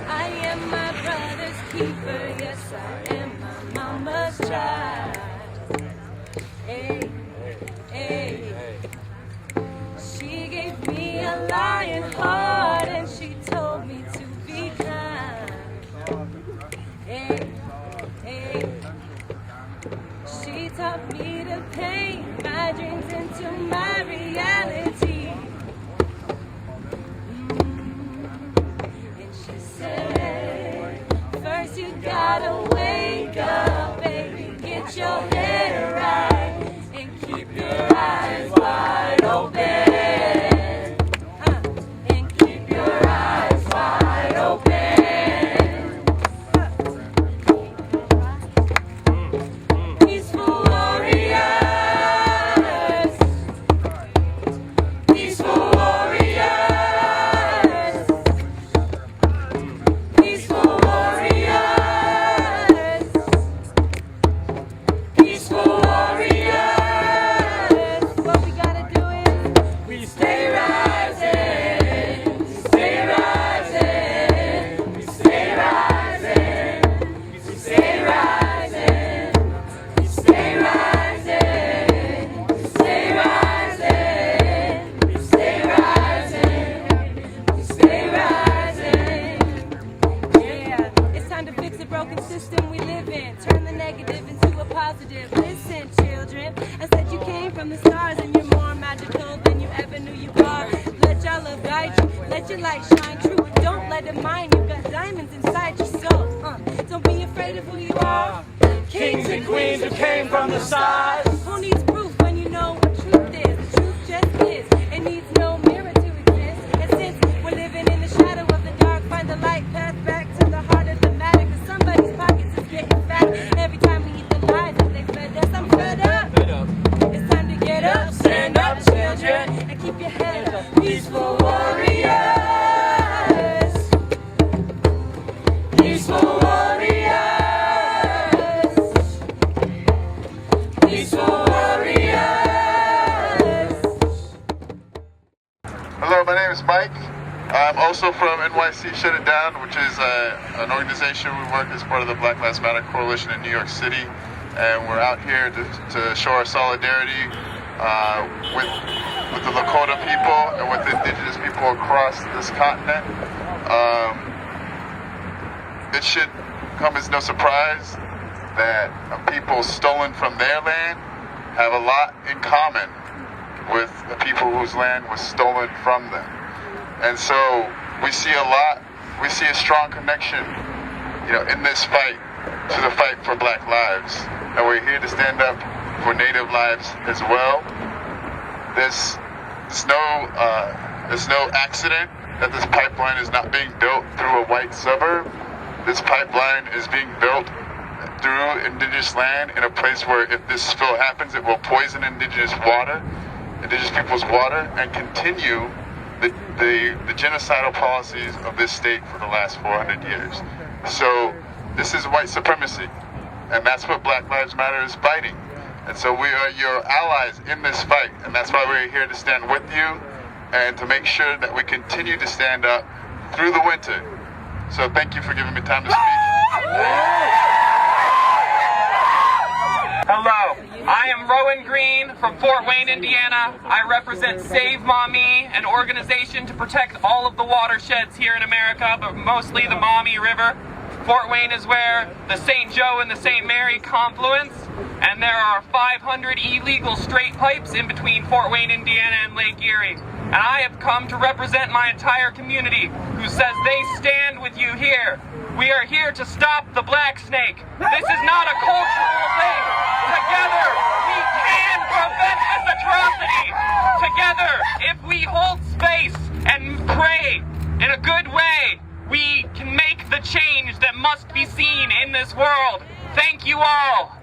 I am my brother's keeper, yes I am my mama's child. Hey, hey. She gave me a lion heart and she told me to be kind. Hey, hey. She taught me to paint my dreams into my reality. And she said, first you gotta wake up, baby, get your head right, and keep your eyes wide open. And keep your eyes wide open. Peaceful warriors. Peaceful warriors. Peaceful warriors. Peaceful warriors. What we gotta do is we stay rising. We stay rising. We stay rising. We stay rising. We stay rising. We stay rising. We stay rising. We stay rising. Yeah, it's time to fix the broken system we live in. Turn the negative into a positive. Listen, children, I said you came from the stars and you're more magical than you ever knew you are. Let your love guide you. Let your light shine true. Don't let it mind you. Got diamonds inside your soul. Don't be afraid of who you are. Kings and queens who came from the stars. Who needs proof when you know what truth is? The truth just is. It needs no mirror to exist. And since we're living in the shadow of the dark, find the light path back to the heart of the matter. Cause somebody's pockets is getting fat. Every time we eat the lies that they fed us, I'm fed up. It's time to get up, stand up, children, and keep your head up. Peaceful warriors. Peaceful warriors. Peaceful warriors. Hello, my name is Mike. I'm also from NYC Shut It Down, which is an organization we work as part of the Black Lives Matter Coalition in New York City. And we're out here to show our solidarity with the Lakota people and with indigenous people across this continent. It should come as no surprise that people stolen from their land have a lot in common with the people whose land was stolen from them. And so we see a strong connection, in this fight to the fight for Black lives. And we're here to stand up for Native lives as well. There's no accident that this pipeline is not being built through a white suburb. This pipeline is being built through indigenous land in a place where if this spill happens, it will poison indigenous people's water, and continue the genocidal policies of this state for the last 400 years. So this is white supremacy, and that's what Black Lives Matter is fighting. And so we are your allies in this fight, and that's why we're here to stand with you and to make sure that we continue to stand up through the winter. So thank you for giving me time to speak. Hello, I am Rowan Green from Fort Wayne, Indiana. I represent Save Maumee, an organization to protect all of the watersheds here in America, but mostly the Maumee River. Fort Wayne is where the St. Joe and the St. Mary confluence, and there are 500 illegal straight pipes in between Fort Wayne, Indiana and Lake Erie. And I have come to represent my entire community who says they stand with you here. We are here to stop the black snake. This is not a cultural thing. Together, we can prevent this atrocity. Together, if we hold space and pray in a good way, we can make the change that must be seen in this world. Thank you all.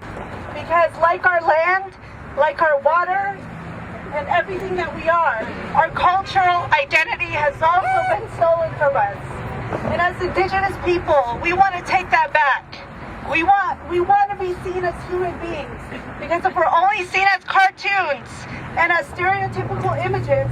Because like our land, like our water, and everything that we are, our cultural identity has also been stolen from us. And as Indigenous people, we want to take that back. We want to be seen seen as human beings. Because if we're only seen as cartoons and as stereotypical images,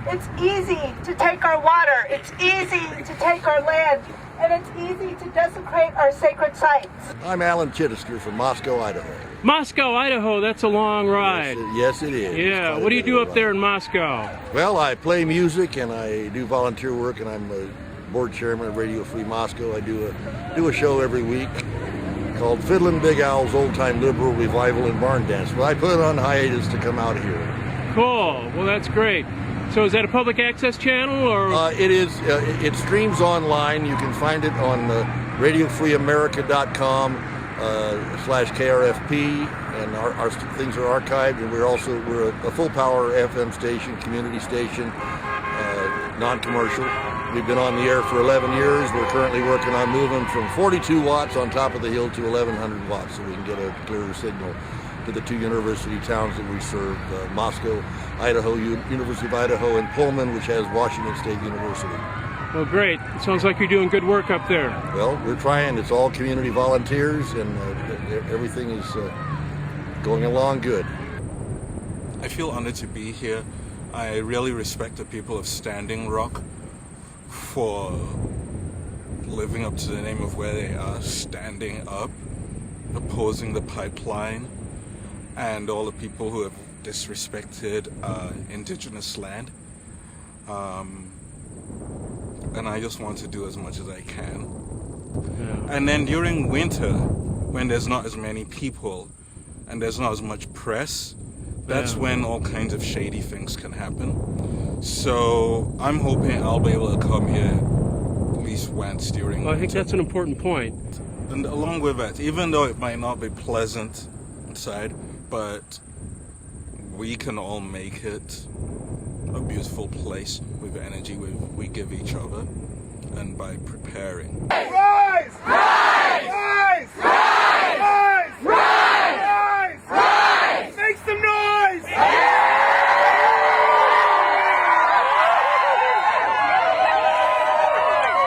it's easy to take our water, it's easy to take our land, and it's easy to desecrate our sacred sites. I'm Alan Chittister from Moscow, Idaho. Moscow, Idaho, that's a long ride. Yes, it is. Yeah, what do you do up there in Moscow? Well, I play music and I do volunteer work, and I'm a board chairman of Radio Free Moscow. I do a show every week called Fiddlin' Big Owl's Old Time Liberal Revival and Barn Dance. But I put it on hiatus to come out here. Cool. Well, that's great. So is that a public access channel, or? It is. It streams online. You can find it on radiofreeamerica.com/KRFP, and our things are archived. And we're a full power FM station, community station, non-commercial. We've been on the air for 11 years. We're currently working on moving from 42 watts on top of the hill to 1100 watts, so we can get a clearer signal to the two university towns that we serve, Moscow, Idaho, University of Idaho, and Pullman, which has Washington State University. Well, great. It sounds like you're doing good work up there. Well, we're trying. It's all community volunteers, and everything is going along good. I feel honored to be here. I really respect the people of Standing Rock for living up to the name of where they are, standing up, opposing the pipeline, and all the people who have disrespected indigenous land. And I just want to do as much as I can. Yeah. And then during winter, when there's not as many people and there's not as much press, that's when all kinds of shady things can happen. So I'm hoping I'll be able to come here at least once during Well, I think winter. that's an important point. And along with that, even though it might not be pleasant inside, but we can all make it a beautiful place with the energy we give each other and by preparing.